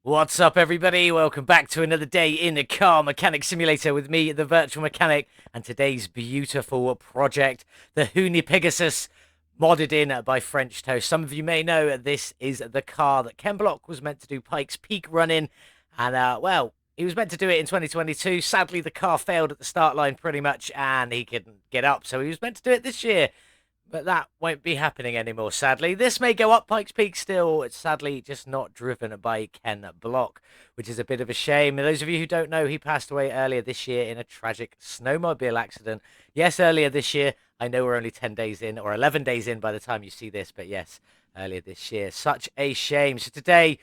What's up, everybody? Welcome back to another day in the car mechanic simulator with me, the virtual mechanic, and today's beautiful project, the Hoonipigasus, modded in by French Toast. Some of you may know this is the car that Ken Block was meant to do Pike's Peak running, and well, he was meant to do it in 2022. Sadly, the car failed at the start line pretty much, and he couldn't get up, so he was meant to do it this year. But that won't be happening anymore, sadly. This may go up Pikes Peak still. It's sadly just not driven by Ken Block, which is a bit of a shame. And those of you who don't know, he passed away earlier this year in a tragic snowmobile accident. Yes, earlier this year. I know we're only 10 days in, or 11 days in by the time you see this, but yes, earlier this year. Such a shame. So today,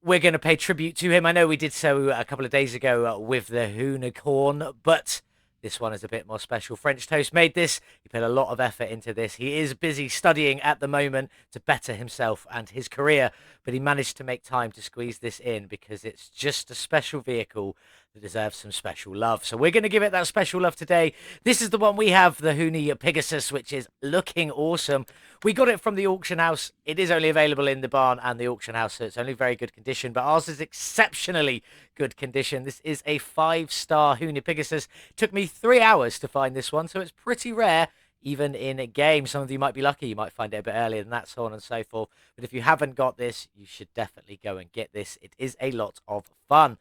we're going to pay tribute to him. I know we did so a couple of days ago with the Hoonicorn, but this one is a bit more special. French Toast made this. He put a lot of effort into this. He is busy studying at the moment to better himself and his career, but he managed to make time to squeeze this in because it's just a special vehicle that deserves some special love. So we're going to give it that special love today. This is the one we have, the Hoonipigasus, which is looking awesome. We got it from the auction house. It is only available in the barn and the auction house, so it's only very good condition, but ours is exceptionally good condition. This is a 5-star Hoonipigasus. Took me 3 hours to find this one, so it's pretty rare, even in a game. Some of you might be lucky. You might find it a bit earlier than that, so on and so forth. But if you haven't got this, you should definitely go and get this. It is a lot of fun.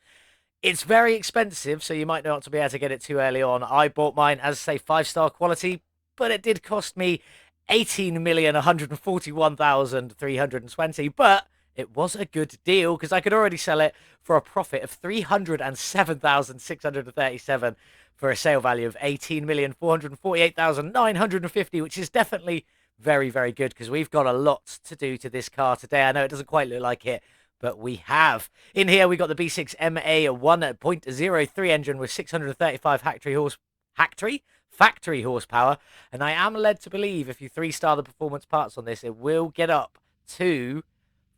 It's very expensive, so you might not to be able to get it too early on. I bought mine as, say, 5-star quality, but it did cost me 18,141,320, but it was a good deal because I could already sell it for a profit of 307,637 for a sale value of 18,448,950, which is definitely very, very good because we've got a lot to do to this car today. I know it doesn't quite look like it, but we have. In here, we got the B6 MA 1.03 engine with 635 factory horsepower, and I am led to believe if you 3-star the performance parts on this, it will get up to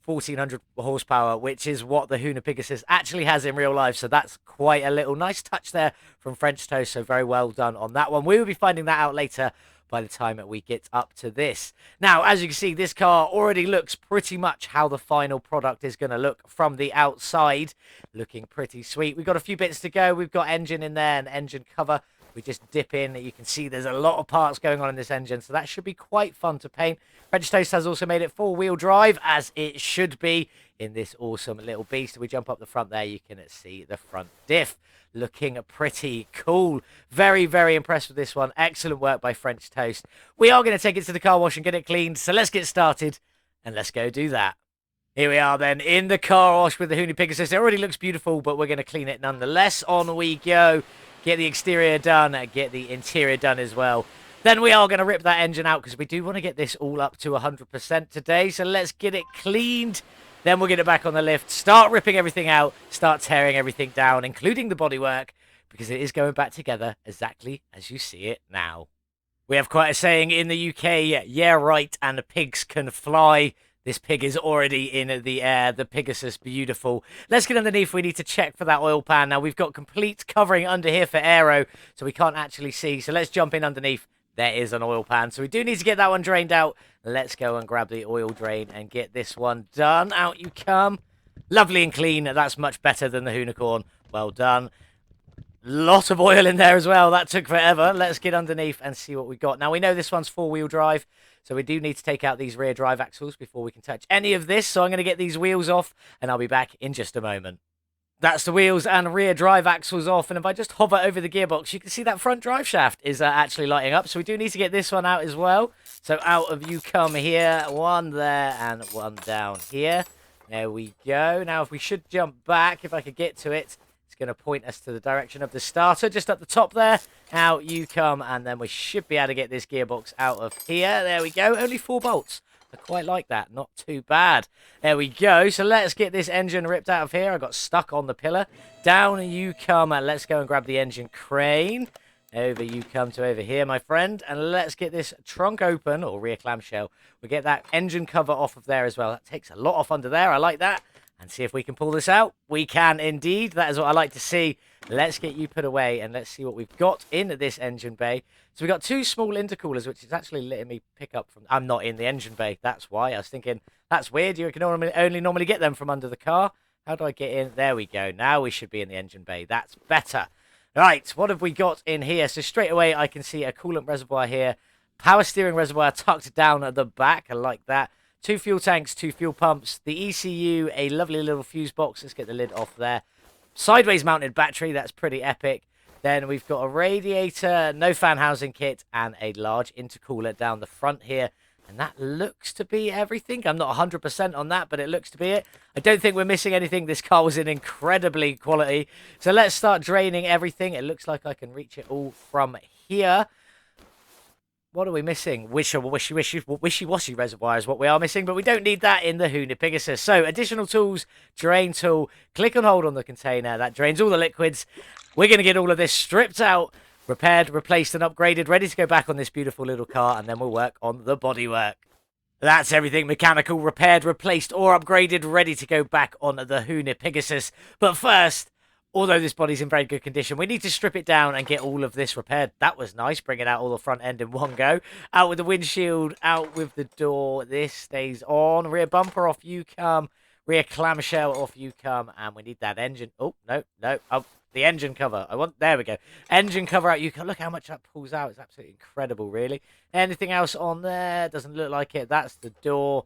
1,400 horsepower, which is what the Hoonipigasus actually has in real life. So that's quite a little nice touch there from French Toast. So very well done on that one. We will be finding that out later by the time that we get up to this. Now, as you can see, this car already looks pretty much how the final product is going to look from the outside. Looking pretty sweet. We've got a few bits to go. We've got engine in there and engine cover. We just dip in. You can see there's a lot of parts going on in this engine, so that should be quite fun to paint. French Toast has also made it 4-wheel drive, as it should be in this awesome little beast. We jump up the front there, you can see the front diff. Looking pretty cool. Very, very impressed with this one. Excellent work by French Toast. We are going to take it to the car wash and get it cleaned, so let's get started, and let's go do that. Here we are then, in the car wash with the Hoonipigasus. It already looks beautiful, but we're going to clean it nonetheless. On we go. Get the exterior done, get the interior done as well. Then we are going to rip that engine out because we do want to get this all up to 100% today. So let's get it cleaned. Then we'll get it back on the lift, start ripping everything out, start tearing everything down, including the bodywork, because it is going back together exactly as you see it now. We have quite a saying in the UK, yeah, right, and the pigs can fly. This pig is already in the air. The Pegasus, beautiful. Let's get underneath. We need to check for that oil pan. Now, we've got complete covering under here for aero, so we can't actually see. So let's jump in underneath. There is an oil pan. So we do need to get that one drained out. Let's go and grab the oil drain and get this one done. Out you come. Lovely and clean. That's much better than the Hoonicorn. Well done. Lot of oil in there as well. That took forever. Let's get underneath and see what we got. Now, we know this one's 4-wheel drive, so we do need to take out these rear drive axles before we can touch any of this. So I'm going to get these wheels off, and I'll be back in just a moment. That's the wheels and rear drive axles off, and if I just hover over the gearbox, you can see that front drive shaft is actually lighting up. So we do need to get this one out as well. So out of you come here, one there and one down here. There we go. Now, if we should jump back, if I could get to it, going to point us to the direction of the starter, just at the top there. Out you come, and then we should be able to get this gearbox out of here. There we go. Only 4 bolts. I quite like that. Not too bad. There we go. So let's get this engine ripped out of here. I got stuck on the pillar. Down you come, and let's go and grab the engine crane. Over you come to over here, my friend, and let's get this trunk open, or rear clamshell. We get that engine cover off of there as well. That takes a lot off under there. I like that. And see if we can pull this out. We can indeed. That is what I like to see. Let's get you put away and let's see what we've got in this engine bay. So we've got 2 small intercoolers, which is actually letting me pick up from... I'm not in the engine bay. That's why. I was thinking, that's weird. You can only normally get them from under the car. How do I get in? There we go. Now we should be in the engine bay. That's better. Right, what have we got in here? So straight away, I can see a coolant reservoir here. Power steering reservoir tucked down at the back. I like that. 2 fuel tanks, 2 fuel pumps. The ECU, a lovely little fuse box. Let's get the lid off there. Sideways mounted battery. That's pretty epic. Then we've got a radiator, no fan housing kit, and a large intercooler down the front here. And that looks to be everything. I'm not 100% on that, but it looks to be it. I don't think we're missing anything. This car was in incredibly quality. So let's start draining everything. It looks like I can reach it all from here. What are we missing? Wishy-washy reservoir is what we are missing, but we don't need that in the Hoonipigasus. So additional tools, drain tool, click and hold on the container. That drains all the liquids. We're going to get all of this stripped out, repaired, replaced, and upgraded, ready to go back on this beautiful little car, and then we'll work on the bodywork. That's everything mechanical, repaired, replaced, or upgraded, ready to go back on the Hoonipigasus. But first, although this body's in very good condition, we need to strip it down and get all of this repaired. That was nice, bringing out all the front end in one go. Out with the windshield, out with the door. This stays on. Rear bumper, off you come. Rear clamshell, off you come. And we need that engine. Oh, no. Oh, the engine cover. There we go. Engine cover out. You can look how much that pulls out. It's absolutely incredible, really. Anything else on there? Doesn't look like it. That's the door.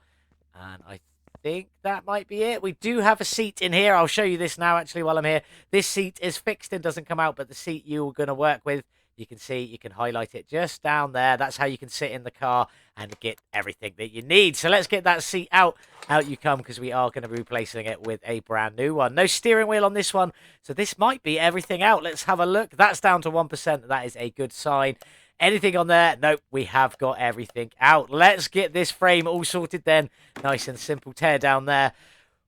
And I think that might be it. We do have a seat in here. I'll show you this now, actually, while I'm here. This seat is fixed and doesn't come out, but the seat you're going to work with, you can see, you can highlight it just down there. That's how you can sit in the car and get everything that you need. So let's get that seat out. Out you come, because we are going to be replacing it with a brand new one. No steering wheel on this one, so this might be everything out. Let's have a look. That's down to 1%. That is a good sign. Anything on there? Nope, we have got everything out. Let's get this frame all sorted then. Nice and simple tear down there.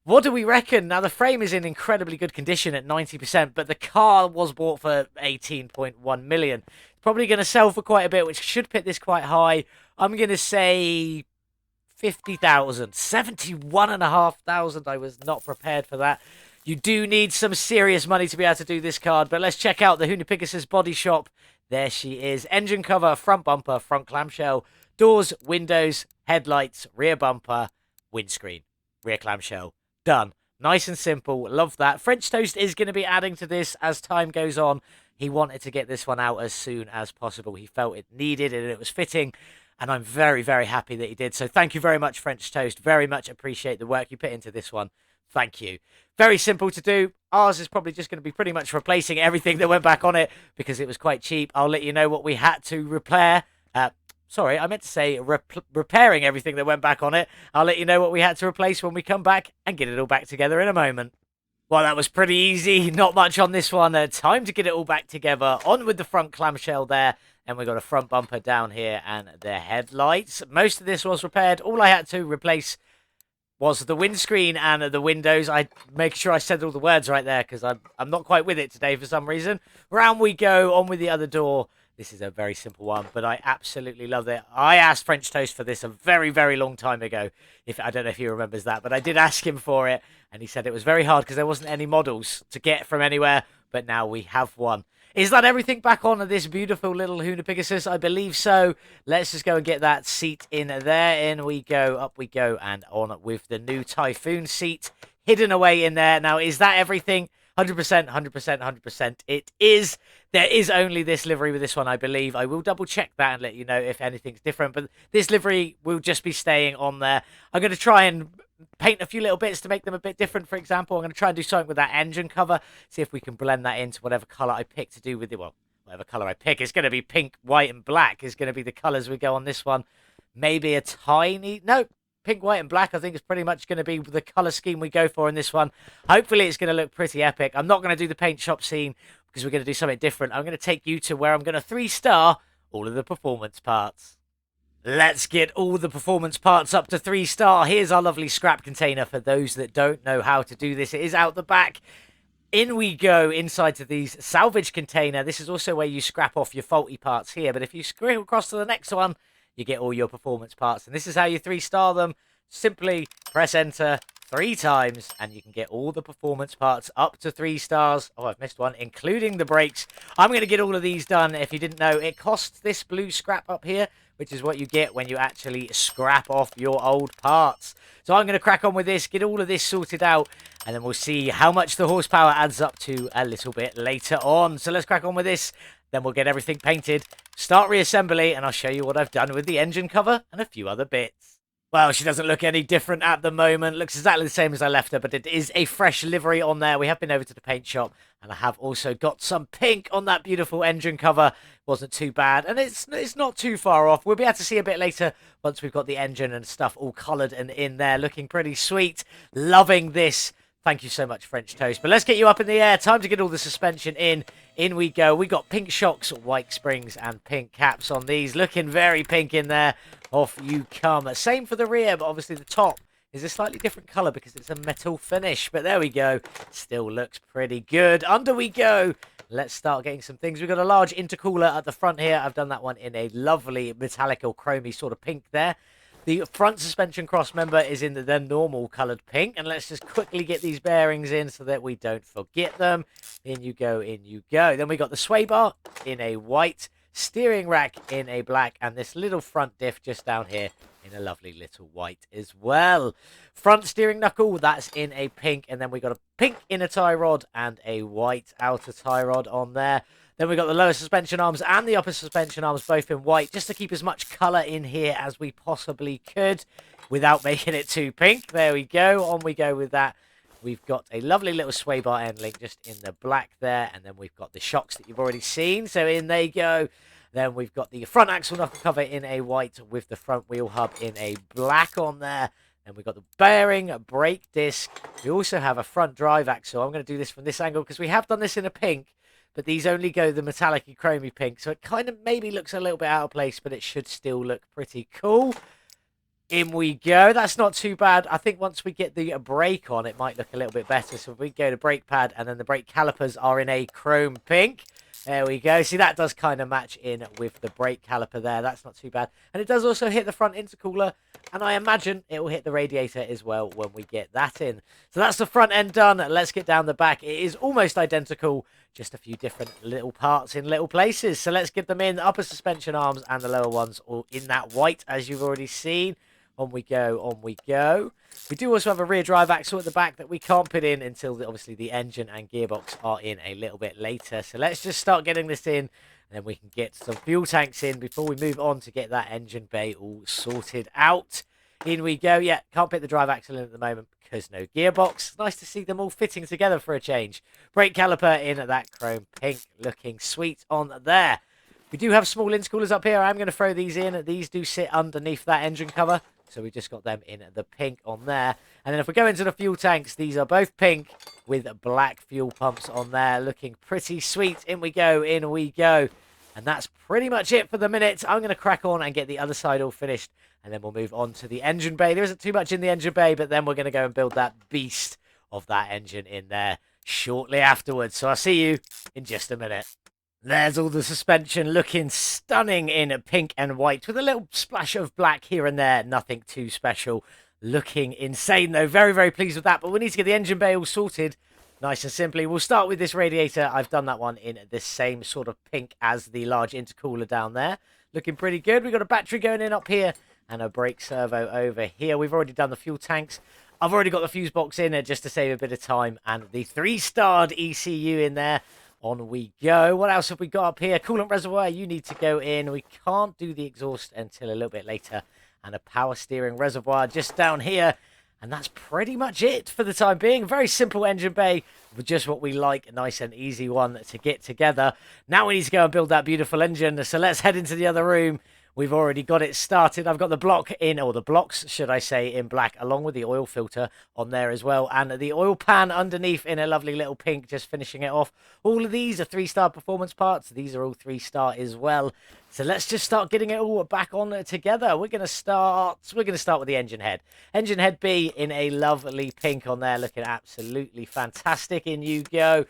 What do we reckon? Now, the frame is in incredibly good condition at 90%, but the car was bought for 18.1 million. It's probably going to sell for quite a bit, which should put this quite high. I'm going to say 50,000. 71,500. I was not prepared for that. You do need some serious money to be able to do this card, but let's check out the Hoonipigasus body shop. There she is. Engine cover, front bumper, front clamshell, doors, windows, headlights, rear bumper, windscreen, rear clamshell. Done. Nice and simple. Love that. French Toast is going to be adding to this as time goes on. He wanted to get this one out as soon as possible. He felt it needed and it was fitting. And I'm very, very happy that he did. So thank you very much, French Toast. Very much appreciate the work you put into this one. Thank you. Very simple to do. Ours is probably just going to be pretty much replacing everything that went back on it because it was quite cheap. I'll let you know what we had to repair. Sorry, I meant to say repairing everything that went back on it. I'll let you know what we had to replace when we come back and get it all back together in a moment. Well, that was pretty easy. Not much on this one. Time to get it all back together. On with the front clamshell there. And we've got a front bumper down here and the headlights. Most of this was repaired. All I had to replace was the windscreen and the windows. I make sure I said all the words right there because I'm not quite with it today for some reason. Round we go. On with the other door. This is a very simple one, but I absolutely love it. I asked French Toast for this a very, very long time ago. I don't know if he remembers that, but I did ask him for it, and he said it was very hard because there wasn't any models to get from anywhere, but now we have one. Is that everything back on this beautiful little Hoonipigasus? I believe so. Let's just go and get that seat in there. In we go, up we go, and on with the new Typhoon seat hidden away in there. Now, is that everything? 100%, 100%, 100%. It is. There is only this livery with this one, I believe. I will double check that and let you know if anything's different. But this livery will just be staying on there. I'm going to try and paint a few little bits to make them a bit different. For example, I'm going to try and do something with that engine cover. See if we can blend that into whatever colour I pick to do with it. Well, whatever colour I pick. It's going to be pink, white and black is going to be the colours we go on this one. Maybe a tiny... No. Pink, white, and black, I think, is pretty much going to be the colour scheme we go for in this one. Hopefully, it's going to look pretty epic. I'm not going to do the paint shop scene because we're going to do something different. I'm going to take you to where I'm going to 3-star all of the performance parts. Let's get all the performance parts up to 3-star. Here's our lovely scrap container for those that don't know how to do this. It is out the back. In we go inside to these salvage container. This is also where you scrap off your faulty parts here. But if you scroll across to the next one, you get all your performance parts. And this is how you 3-star them. Simply press enter 3 times and you can get all the performance parts up to 3 stars. Oh, I've missed one, including the brakes. I'm going to get all of these done. If you didn't know, it costs this blue scrap up here, which is what you get when you actually scrap off your old parts. So I'm going to crack on with this, get all of this sorted out, and then we'll see how much the horsepower adds up to a little bit later on. So let's crack on with this. Then we'll get everything painted, start reassembly, and I'll show you what I've done with the engine cover and a few other bits. Well, she doesn't look any different at the moment. Looks exactly the same as I left her, but it is a fresh livery on there. We have been over to the paint shop, and I have also got some pink on that beautiful engine cover. Wasn't too bad, and it's not too far off. We'll be able to see a bit later once we've got the engine and stuff all coloured and in there. Looking pretty sweet. Loving this. Thank you so much, French Toast. But let's get you up in the air. Time to get all the suspension in. In we go. We got pink shocks, white springs, and pink caps on these. Looking very pink in there. Off you come. Same for the rear, but obviously the top is a slightly different colour because it's a metal finish. But there we go. Still looks pretty good. Under we go. Let's start getting some things. We've got a large intercooler at the front here. I've done that one in a lovely metallic or chromy sort of pink there. The front suspension cross member is in the normal coloured pink. And let's just quickly get these bearings in so that we don't forget them. In you go, in you go. Then we got the sway bar in a white, steering rack in a black, and this little front diff just down here in a lovely little white as well. Front steering knuckle, that's in a pink. And then we got a pink inner tie rod and a white outer tie rod on there. Then we got the lower suspension arms and the upper suspension arms both in white, just to keep as much colour in here as we possibly could without making it too pink. There we go. On we go with that. We've got a lovely little sway bar end link just in the black there. And then we've got the shocks that you've already seen. So in they go. Then we've got the front axle knuckle cover in a white with the front wheel hub in a black on there. Then we've got the bearing, brake disc. We also have a front drive axle. I'm going to do this from this angle because we have done this in a pink. But these only go the metallic-y chromy pink. So it kind of maybe looks a little bit out of place, but it should still look pretty cool. In we go. That's not too bad. I think once we get the brake on, it might look a little bit better. So if we go to brake pad, and then the brake calipers are in a chrome pink. There we go. See, that does kind of match in with the brake caliper there. That's not too bad. And it does also hit the front intercooler. And I imagine it will hit the radiator as well when we get that in. So that's the front end done. Let's get down the back. It is almost identical. Just a few different little parts in little places. So let's get them in. The upper suspension arms and the lower ones all in that white, as you've already seen. On we go, on we go. We do also have a rear drive axle at the back that we can't put in until, obviously, the engine and gearbox are in a little bit later. So let's just start getting this in, and then we can get some fuel tanks in before we move on to get that engine bay all sorted out. In we go. Yeah, can't put the drive axle in at the moment because no gearbox. Nice to see them all fitting together for a change. Brake caliper in at that chrome pink, looking sweet on there. We do have small intercoolers up here. I'm going to throw these in. These do sit underneath that engine cover. So we just got them in the pink on there. And then if we go into the fuel tanks, these are both pink with black fuel pumps on there. Looking pretty sweet. In we go, in we go. And that's pretty much it for the minute. I'm going to crack on and get the other side all finished. And then we'll move on to the engine bay. There isn't too much in the engine bay, but then we're going to go and build that beast of that engine in there shortly afterwards. So I'll see you in just a minute. There's all the suspension looking stunning in pink and white with a little splash of black here and there. Nothing too special. Looking insane though. Very, very pleased with that. But we need to get the engine bay all sorted. Nice and simply. We'll start with this radiator. I've done that one in the same sort of pink as the large intercooler down there. Looking pretty good. We've got a battery going in up here and a brake servo over here. We've already done the fuel tanks. I've already got the fuse box in there just to save a bit of time. And the 3-starred ECU in there. On we go. What else have we got up here? Coolant reservoir, you need to go in. We can't do the exhaust until a little bit later. And a power steering reservoir just down here. And that's pretty much it for the time being. Very simple engine bay with just what we like. A nice and easy one to get together. Now we need to go and build that beautiful engine. So let's head into the other room. We've already got it started. I've got the block in, or the blocks, should I say, in black, along with the oil filter on there as well. And the oil pan underneath in a lovely little pink, just finishing it off. All of these are 3-star performance parts. These are all 3-star as well. So let's just start getting it all back on together. We're going to start with the engine head. Engine head B in a lovely pink on there, looking absolutely fantastic. In you go.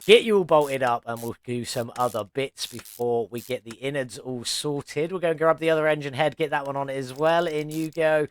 Get you all bolted up, and we'll do some other bits before we get the innards all sorted. We're going to grab the other engine head, get that one on as well. In you go.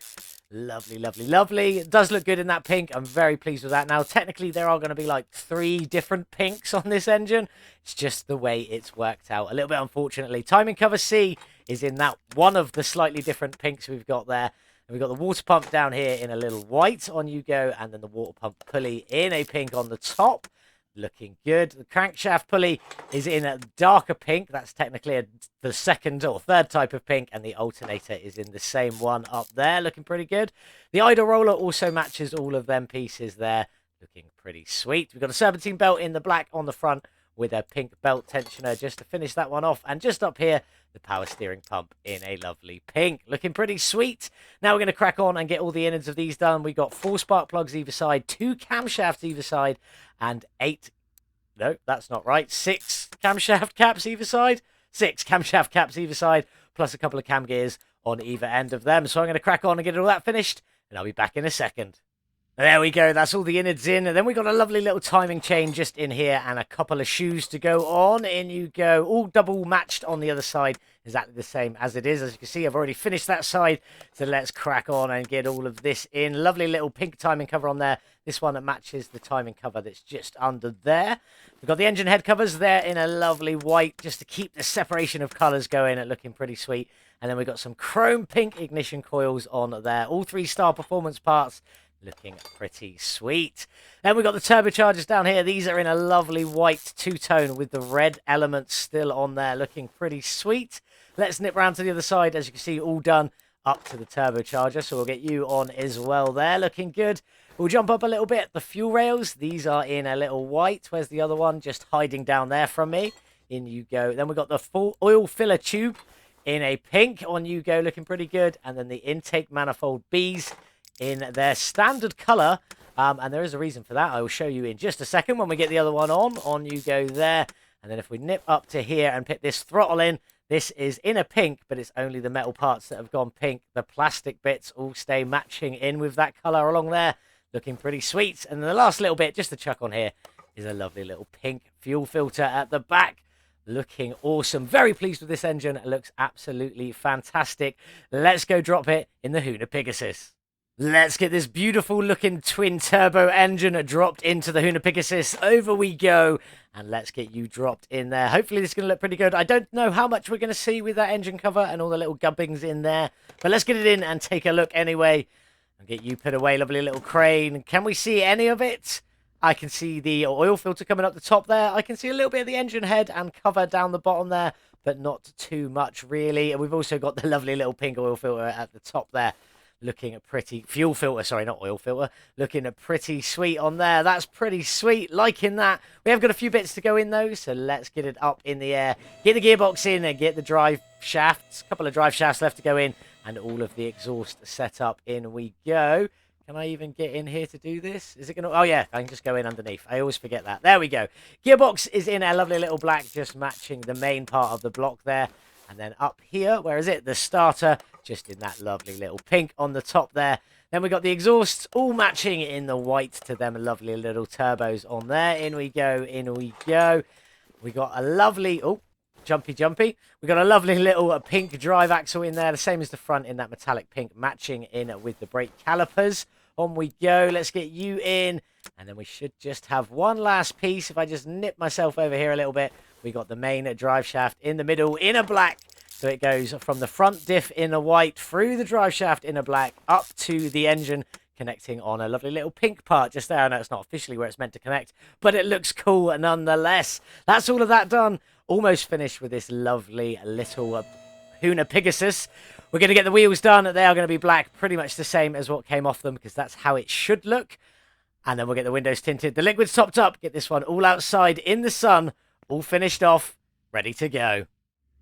Lovely, lovely, lovely. It does look good in that pink. I'm very pleased with that. Now, technically, there are going to be like 3 different pinks on this engine. It's just the way it's worked out. A little bit unfortunately. Timing cover C is in that one of the slightly different pinks we've got there. And we've got the water pump down here in a little white on you go, and then the water pump pulley in a pink on the top. Looking good. The crankshaft pulley is in a darker pink. That's technically the second or third type of pink, and the alternator is in the same one up there. Looking pretty good. The idle roller also matches all of them pieces there. Looking pretty sweet. We've got a serpentine belt in the black on the front with a pink belt tensioner just to finish that one off. And just up here, the power steering pump in a lovely pink. Looking pretty sweet. Now we're going to crack on and get all the innards of these done. We've got 4 spark plugs either side, 2 camshafts either side, and 8... No, that's not right. 6 camshaft caps either side. 6 camshaft caps either side, plus a couple of cam gears on either end of them. So I'm going to crack on and get all that finished, and I'll be back in a second. There we go. That's all the innards in. And then we got a lovely little timing chain just in here and a couple of shoes to go on. In you go. All double matched on the other side. Exactly the same as it is. As you can see, I've already finished that side. So let's crack on and get all of this in. Lovely little pink timing cover on there. This one that matches the timing cover that's just under there. We've got the engine head covers there in a lovely white just to keep the separation of colours going and looking pretty sweet. And then we've got some chrome pink ignition coils on there. All 3-star performance parts. Looking pretty sweet. Then we've got the turbochargers down here. These are in a lovely white two-tone with the red elements still on there. Looking pretty sweet. Let's nip round to the other side. As you can see, all done up to the turbocharger. So we'll get you on as well there. Looking good. We'll jump up a little bit. The fuel rails, these are in a little white. Where's the other one? Just hiding down there from me. In you go. Then we've got the full oil filler tube in a pink. On you go. Looking pretty good. And then the intake manifold Bs in their standard colour, and there is a reason for that. I will show you in just a second when we get the other one on. On you go there, and then if we nip up to here and put this throttle in, this is in a pink, but it's only the metal parts that have gone pink. The plastic bits all stay matching in with that colour along there, looking pretty sweet. And then the last little bit, just to chuck on here, is a lovely little pink fuel filter at the back. Looking awesome. Very pleased with this engine. It looks absolutely fantastic. Let's go drop it in the Hoonipigasus. Let's get this beautiful looking twin turbo engine dropped into the Hoonipigasus. Over we go. And let's get you dropped in there. Hopefully this is going to look pretty good. I don't know how much we're going to see with that engine cover and all the little gubbings in there. But let's get it in and take a look anyway. And get you put away. Lovely little crane. Can we see any of it? I can see the oil filter coming up the top there. I can see a little bit of the engine head and cover down the bottom there. But not too much really. And we've also got the lovely little pink oil filter at the top there. Looking at pretty fuel filter, sorry, not oil filter. Looking at pretty sweet on there. That's pretty sweet. Liking that. We have got a few bits to go in though, so let's get it up in the air. Get the gearbox in and get the drive shafts. A couple of drive shafts left to go in, and all of the exhaust set up. In we go. Can I even get in here to do this? Is it going to... Oh, yeah, I can just go in underneath. I always forget that. There we go. Gearbox is in a lovely little black, just matching the main part of the block there. And then up here, where is it? The starter, just in that lovely little pink on the top there. Then we got the exhausts, all matching in the white to them lovely little turbos on there. In we go, in we go. We got a lovely... Oh, jumpy. We got a lovely little pink drive axle in there, the same as the front in that metallic pink, matching in with the brake calipers. On we go. Let's get you in. And then we should just have one last piece. If I just nip myself over here a little bit, we got the main drive shaft in the middle in a black. So it goes from the front diff in a white, through the drive shaft in a black, up to the engine, connecting on a lovely little pink part just there. I know it's not officially where it's meant to connect, but it looks cool nonetheless. That's all of that done. Almost finished with this lovely little Hoonipigasus. We're going to get the wheels done. They are going to be black, pretty much the same as what came off them, because that's how it should look. And then we'll get the windows tinted. The liquid's topped up. Get this one all outside in the sun, all finished off, ready to go.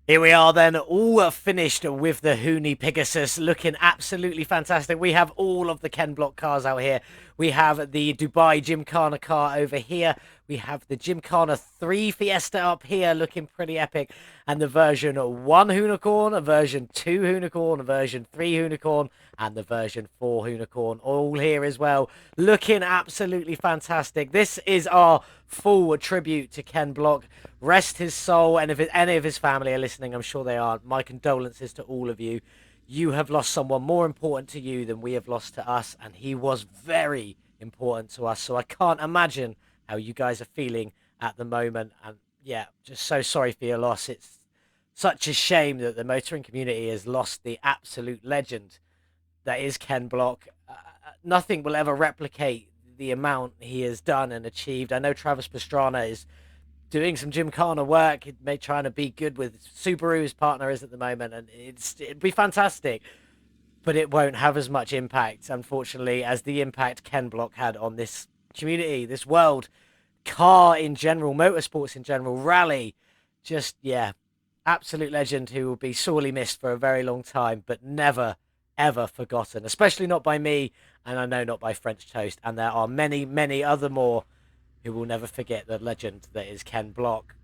Here we are then, all finished with the Hoonipigasus, looking absolutely fantastic. We have all of the Ken Block cars out here. We have the Dubai Gymkhana car over here. We have the Gymkhana 3 Fiesta up here, looking pretty epic. And the version 1 Hoonicorn, a version 2 Hoonicorn, a version 3 Hoonicorn, and the version 4 Hoonicorn, all here as well. Looking absolutely fantastic. This is our full tribute to Ken Block. Rest his soul, and if any of his family are listening, I'm sure they are, my condolences to all of you. You have lost someone more important to you than we have lost to us, and he was very important to us, so I can't imagine how you guys are feeling at the moment. And yeah, just so sorry for your loss. It's such a shame that the motoring community has lost the absolute legend that is Ken Block. Nothing will ever replicate the amount he has done and achieved. I know Travis Pastrana is doing some Gymkhana work, trying to be good with Subaru, his partner is at the moment, and it'd be fantastic. But it won't have as much impact, unfortunately, as the impact Ken Block had on this community, this world, car in general, motorsports in general, rally. Just, yeah, absolute legend who will be sorely missed for a very long time, but never, ever forgotten, especially not by me, and I know not by French Toast. And there are many, many other more who will never forget the legend that is Ken Block.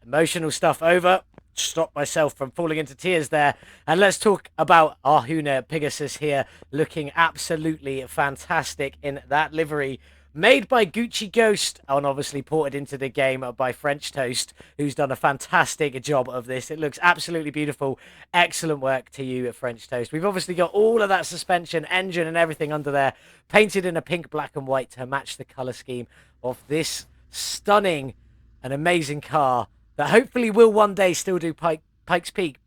Emotional stuff over. Stop myself from falling into tears there. And let's talk about our Hoonipigasus here, looking absolutely fantastic in that livery. Made by Gucci Ghost, and obviously ported into the game by French Toast, who's done a fantastic job of this. It looks absolutely beautiful. Excellent work to you, French Toast. We've obviously got all of that suspension, engine, and everything under there, painted in a pink, black, and white to match the colour scheme of this stunning and amazing car that hopefully will one day still do Pikes Peak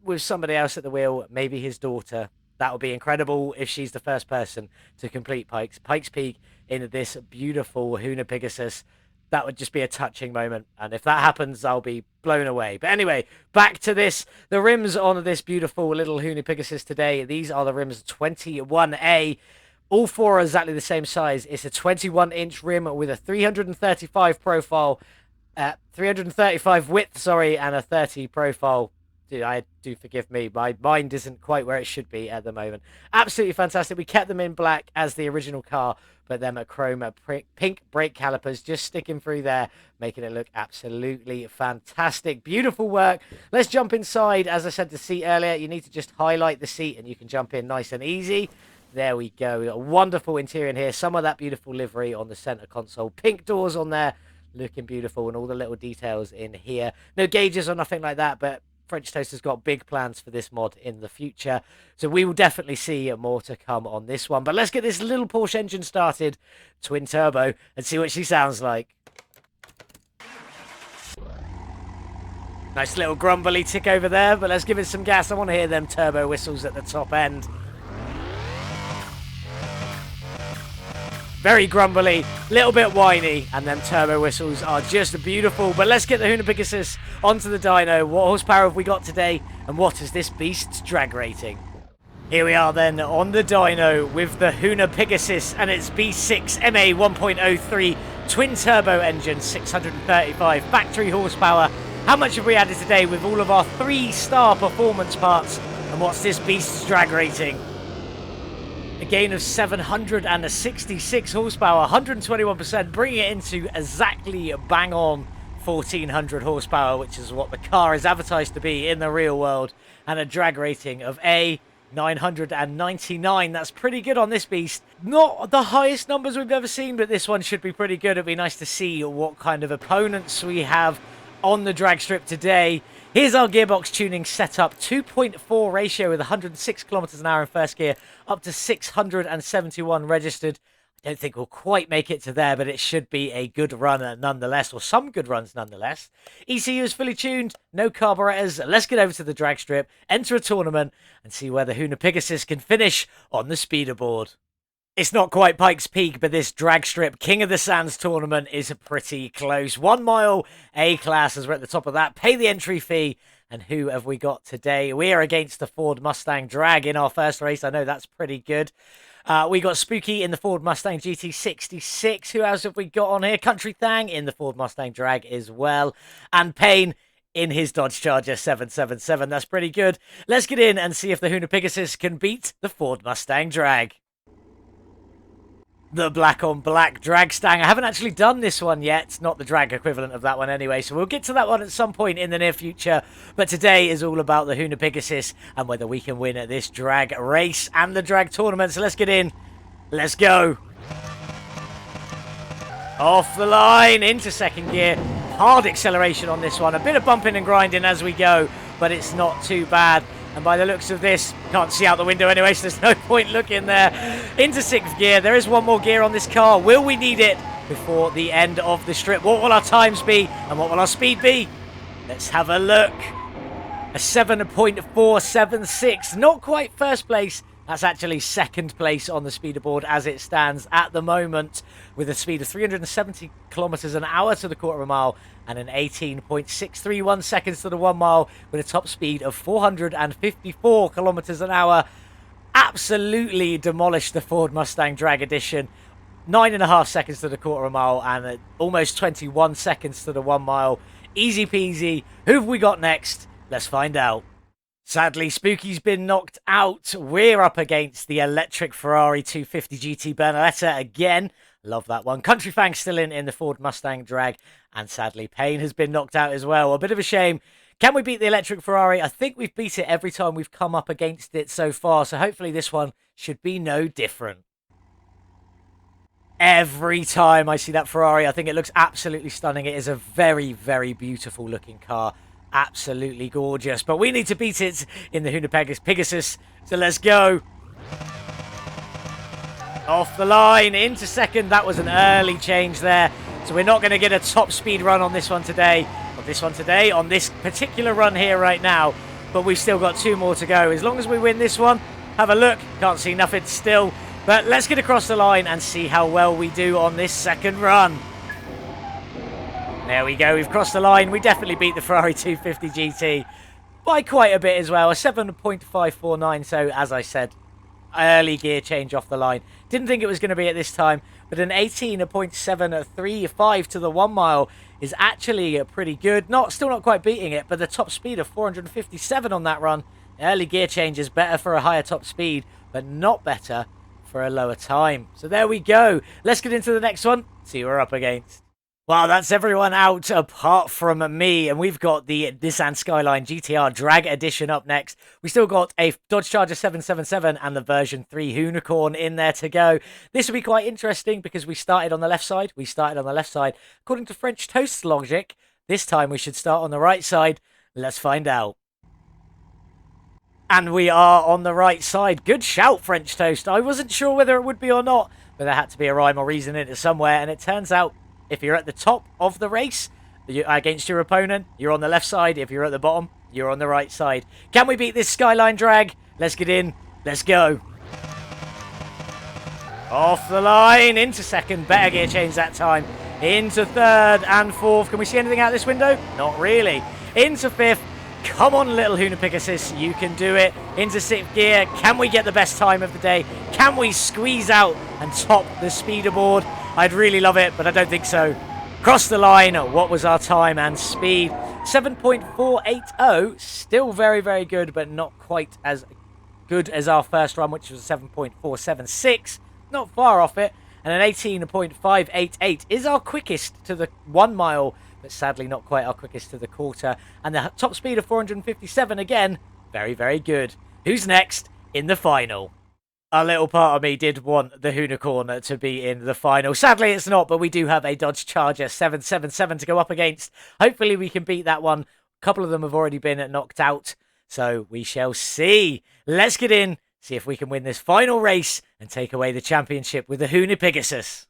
with somebody else at the wheel, maybe his daughter. That would be incredible if she's the first person to complete Pikes Peak in this beautiful Hoonipigasus. That would just be a touching moment. And if that happens, I'll be blown away. But anyway, back to this. The rims on this beautiful little Hoonipigasus today. These are the rims 21A. All four are exactly the same size. It's a 21-inch rim with a 335 profile, 335 width, sorry, and a 30 profile. Do forgive me, my mind isn't quite where it should be at the moment. Absolutely fantastic. We kept them in black as the original car, but them at chrome pink brake calipers just sticking through there, making it look absolutely fantastic. Beautiful work. Let's jump inside. As I said, the seat earlier, you need to just highlight the seat and you can jump in nice and easy. There we go. We've got a wonderful interior in here. Some of that beautiful livery on the center console. Pink doors on there, looking beautiful, and all the little details in here. No gauges or nothing like that, but French Toast has got big plans for this mod in the future, so we will definitely see more to come on this one. But let's get this little Porsche engine started, twin turbo, and see what she sounds like. Nice little grumbly tick over there, but let's give it some gas. I want to hear them turbo whistles at the top end. Very grumbly, little bit whiny, and them turbo whistles are just beautiful. But let's get the Hoonipigasus onto the dyno. What horsepower have we got today, and what is this beast's drag rating? Here we are then on the dyno with the Hoonipigasus and its B6 MA 1.03 twin turbo engine, 635 factory horsepower. How much have we added today with all of our 3-star performance parts, and what's this beast's drag rating? A gain of 766 horsepower, 121%, bringing it into exactly bang on 1400 horsepower, which is what the car is advertised to be in the real world, and a drag rating of a 999. That's pretty good on this beast. Not the highest numbers we've ever seen, but this one should be pretty good. It'd be nice to see what kind of opponents we have on the drag strip today. Here's our gearbox tuning setup, 2.4 ratio with 106 kilometers an hour in first gear, up to 671 registered. I don't think we'll quite make it to there, but it should be a good run nonetheless, or some good runs nonetheless. ECU is fully tuned, no carburetors. Let's get over to the drag strip, enter a tournament, and see where the Hoonipigasus can finish on the speederboard. It's not quite Pikes Peak, but this drag strip King of the Sands tournament is pretty close. 1 mile A-class as we're at the top of that. Pay the entry fee. And who have we got today? We are against the Ford Mustang Drag in our first race. I know that's pretty good. We got Spooky in the Ford Mustang GT66. Who else have we got on here? Country Thang in the Ford Mustang Drag as well. And Payne in his Dodge Charger 777. That's pretty good. Let's get in and see if the Hoonipigasus can beat the Ford Mustang Drag. The black on black drag stang. I haven't actually done this one yet. Not the drag equivalent of that one anyway. So we'll get to that one at some point in the near future. But today is all about the Hoonipigasus and whether we can win at this drag race and the drag tournament. So let's get in. Let's go. Off the line into second gear. Hard acceleration on this one. A bit of bumping and grinding as we go, but it's not too bad. And by the looks of this, can't see out the window anyway, so there's no point looking there. Into sixth gear. There is one more gear on this car. Will we need it before the end of the strip? What will our times be? And what will our speed be? Let's have a look. A 7.476. Not quite first place That's actually second place on the speederboard as it stands at the moment, with a speed of 370 kilometers an hour to the quarter of a mile and an 18.631 seconds to the 1 mile, with a top speed of 454 kilometers an hour. Absolutely demolished the Ford Mustang Drag Edition. 9.5 seconds to the quarter of a mile and almost 21 seconds to the 1 mile. Easy peasy. Who have we got next? Let's find out. Sadly, Spooky's been knocked out. We're up against the electric Ferrari 250 GT Bernaletta again. Love that one. Country Fang's still in the Ford Mustang Drag. And sadly, Payne has been knocked out as well. A bit of a shame. Can we beat the electric Ferrari? I think we've beat it every time we've come up against it so far. So hopefully this one should be no different. Every time I see that Ferrari, I think it looks absolutely stunning. It is a very, very beautiful looking car. Absolutely gorgeous. But we need to beat it in the Hoonipigasus. So let's go. Off the line, into second. That was an early change there. So we're not going to get a top speed run on this one today. On this particular run here right now. But we've still got 2 more to go. As long as we win this one, have a look. Can't see nothing still. But let's get across the line and see how well we do on this second run. There we go. We've crossed the line. We definitely beat the Ferrari 250 GT by quite a bit as well. A 7.549. So, as I said, early gear change off the line. Didn't think it was going to be at this time. But an 18.735 to the 1 mile is actually pretty good. Still not quite beating it, but the top speed of 457 on that run. Early gear change is better for a higher top speed, but not better for a lower time. So there we go. Let's get into the next one. See who we're up against. Well, that's everyone out apart from me, and we've got the Nissan Skyline GTR Drag Edition up next. We still got a Dodge Charger 777 and the version 3 Hoonicorn in there to go. This will be quite interesting because we started on the left side. According to French Toast's logic, this time we should start on the right side. Let's find out. And we are on the right side. Good shout, French Toast. I wasn't sure whether it would be or not, but there had to be a rhyme or reason in it somewhere. And it turns out, if you're at the top of the race against your opponent, you're on the left side. If you're at the bottom, you're on the right side. Can we beat this Skyline Drag? Let's get in. Let's go. Off the line. Into second. Better gear change that time. Into third and fourth. Can we see anything out this window? Not really. Into fifth. Come on, little Hoonipigasus, you can do it. Into 6th gear. Can we get the best time of the day? Can we squeeze out and top the speederboard? I'd really love it, but I don't think so. Cross the line. What was our time and speed? 7.480. Still very, very good, but not quite as good as our first run, which was 7.476. Not far off it. And an 18.588 is our quickest to the 1 mile, but sadly not quite our quickest to the quarter. And the top speed of 457 again, very, very good. Who's next in the final? A little part of me did want the Hoonicorn to be in the final. Sadly, it's not, but we do have a Dodge Charger 777 to go up against. Hopefully, we can beat that one. A couple of them have already been knocked out, so we shall see. Let's get in, see if we can win this final race and take away the championship with the Hoonipigasus.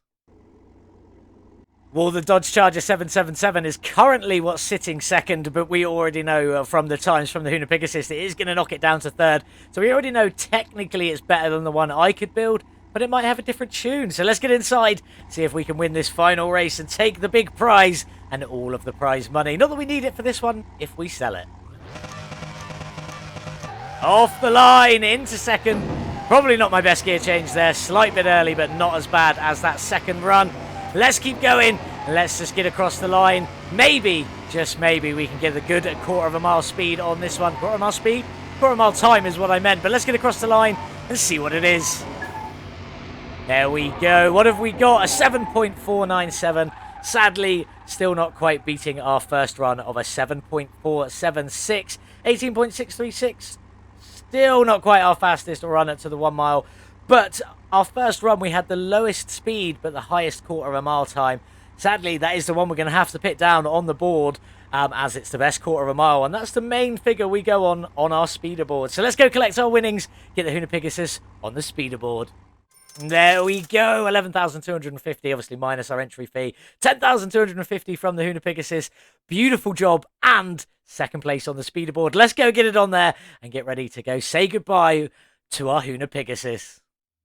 Well, the Dodge Charger 777 is currently what's sitting second, but we already know from the times from the Hoonipigasus it is going to knock it down to third. So we already know technically it's better than the one I could build, but it might have a different tune. So let's get inside, see if we can win this final race and take the big prize and all of the prize money. Not that we need it for this one, if we sell it. Off the line, into second. Probably not my best gear change there. Slight bit early, but not as bad as that second run. Let's keep going. Let's just get across the line. Maybe, just maybe, we can get a good quarter of a mile speed on this one. Quarter of a mile speed? Quarter of a mile time is what I meant. But let's get across the line and see what it is. There we go. What have we got? A 7.497. Sadly, still not quite beating our first run of a 7.476. 18.636. Still not quite our fastest run to the 1 mile. But our first run, we had the lowest speed, but the highest quarter of a mile time. Sadly, that is the one we're going to have to put down on the board, as it's the best quarter of a mile. And that's the main figure we go on our speederboard. So let's go collect our winnings, get the Hoonipigasus on the speederboard. There we go, 11,250, obviously minus our entry fee. 10,250 from the Hoonipigasus. Beautiful job, and second place on the speederboard. Let's go get it on there and get ready to go say goodbye to our Hoonipigasus.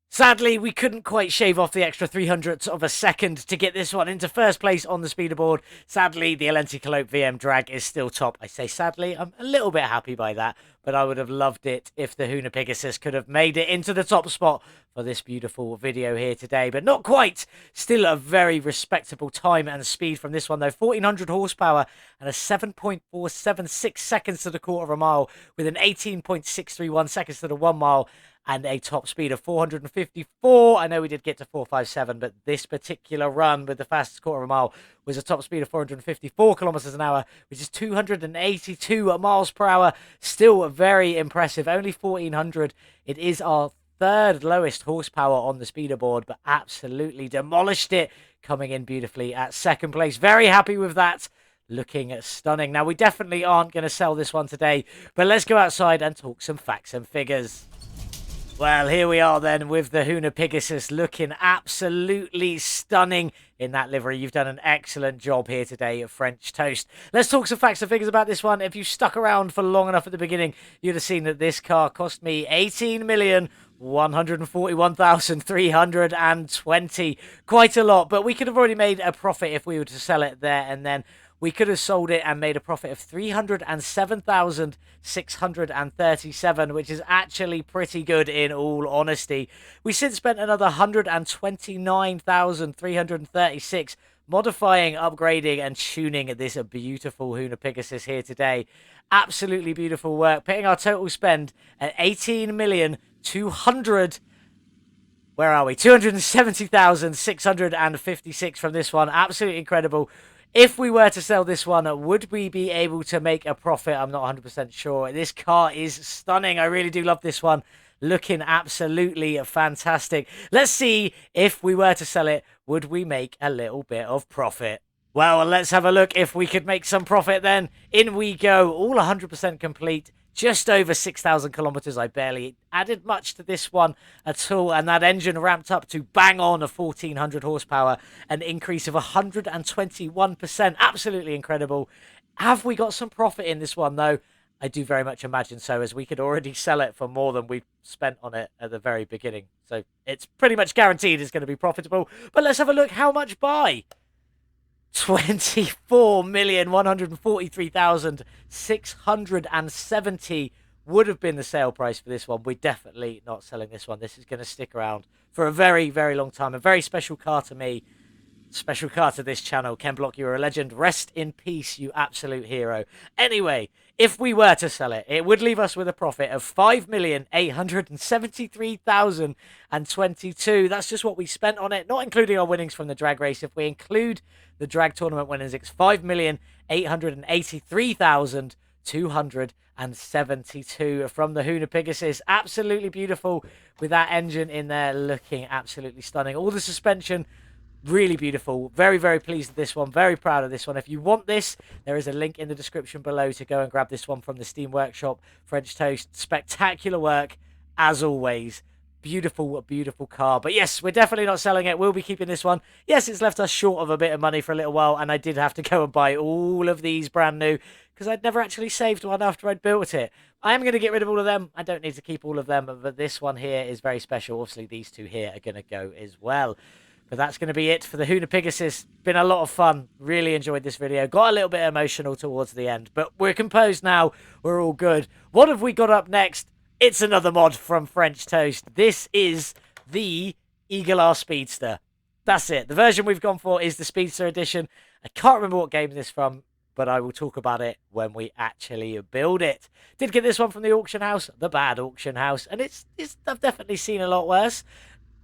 Sadly, we couldn't quite shave off the extra 300ths of a second to get this one into first place on the speederboard. Sadly, the Elenticalope VM drag is still top. I say sadly, I'm a little bit happy by that, but I would have loved it if the Hoonipigasus could have made it into the top spot for this beautiful video here today, but not quite. Still a very respectable time and speed from this one, though. 1400 horsepower and a 7.476 seconds to the quarter of a mile, with an 18.631 seconds to the 1 mile, and a top speed of 454. I know we did get to 457, but this particular run with the fastest quarter of a mile was a top speed of 454 kilometers an hour, which is 282 miles per hour. Still very impressive. Only 1400. It is our third lowest horsepower on the speederboard, but absolutely demolished it, coming in beautifully at second place. Very happy with that. Looking stunning. Now, we definitely aren't going to sell this one today, but let's go outside and talk some facts and figures. Well, here we are then with the Hoonipigasus looking absolutely stunning in that livery. You've done an excellent job here today, French Toast. Let's talk some facts and figures about this one. If you stuck around for long enough at the beginning, you'd have seen that this car cost me 18,141,320. Quite a lot, but we could have already made a profit if we were to sell it there and then. We could have sold it and made a profit of 307,637, which is actually pretty good in all honesty. We since spent another 129,336 modifying, upgrading, and tuning this beautiful Hoonipigasus here today. Absolutely beautiful work, putting our total spend at 18,200,000. Where are we? 270,656 from this one. Absolutely incredible. If we were to sell this one, would we be able to make a profit? I'm not 100% sure. This car is stunning. I really do love this one. Looking absolutely fantastic. Let's see if we were to sell it, would we make a little bit of profit? Well, let's have a look if we could make some profit then. In we go. All 100% complete. Just over 6,000 kilometers. I barely added much to this one at all. And that engine ramped up to bang on a 1,400 horsepower. An increase of 121%. Absolutely incredible. Have we got some profit in this one, though? I do very much imagine so, as we could already sell it for more than we spent on it at the very beginning. So it's pretty much guaranteed it's going to be profitable. But let's have a look. How much by? 24,143,670 would have been the sale price for this one. We're definitely not selling this one. This is going to stick around for a very, very long time. A very special car to me. Special car to this channel. Ken Block, you're a legend. Rest in peace, you absolute hero. Anyway, if we were to sell it, it would leave us with a profit of 5,873,022. That's just what we spent on it, not including our winnings from the drag race. If we include the drag tournament winnings, it's 5,883,272 from the Hoonipigasus. Absolutely beautiful with that engine in there, looking absolutely stunning. All the suspension, really beautiful. Very, very pleased with this one. Very proud of this one. If you want this, there is a link in the description below to go and grab this one from the Steam Workshop. French Toast, spectacular work as always. Beautiful, beautiful car. But yes, we're definitely not selling it. We'll be keeping this one. Yes, it's left us short of a bit of money for a little while, and I did have to go and buy all of these brand new because I'd never actually saved one after I'd built it. I am going to get rid of all of them. I don't need to keep all of them, but this one here is very special. Obviously, these two here are going to go as well. But that's going to be it for the Hoonipigasus. Been a lot of fun. Really enjoyed this video. Got a little bit emotional towards the end. But we're composed now. We're all good. What have we got up next? It's another mod from French Toast. This is the Eagle R Speedster. That's it. The version we've gone for is the Speedster edition. I can't remember what game this is from, but I will talk about it when we actually build it. Did get this one from the auction house, the bad auction house. And I've definitely seen a lot worse.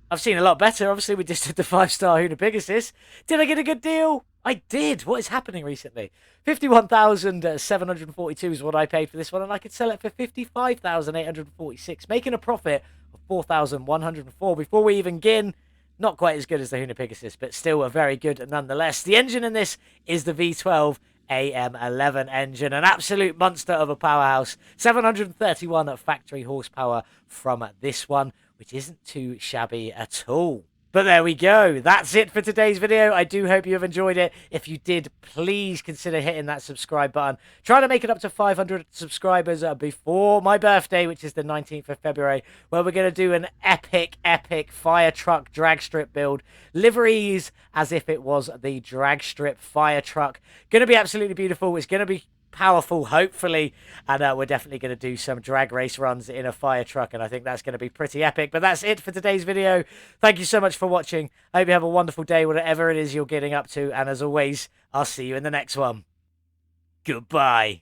I've seen a lot better. Obviously, we just did the 5-star Hoonipigasus. Did I get a good deal? I did. What is happening recently? 51,742 is what I paid for this one, and I could sell it for 55,846, making a profit of 4,104 before we even begin. Not quite as good as the Hoonipigasus, but still a very good nonetheless. The engine in this is the V12 AM11 engine, an absolute monster of a powerhouse. 731 factory horsepower from this one, which isn't too shabby at all. But there we go. That's it for today's video. I do hope you have enjoyed it. If you did, please consider hitting that subscribe button. Trying to make it up to 500 subscribers before my birthday, which is the 19th of February, where we're going to do an epic fire truck drag strip build. Liveries as if it was the drag strip fire truck. Going to be absolutely beautiful. It's going to be powerful, hopefully, and we're definitely going to do some drag race runs in a fire truck, and I think that's going to be pretty epic. But that's it for today's video. Thank you so much for watching. I hope you have a wonderful day, whatever it is you're getting up to, and as always, I'll see you in the next one. Goodbye.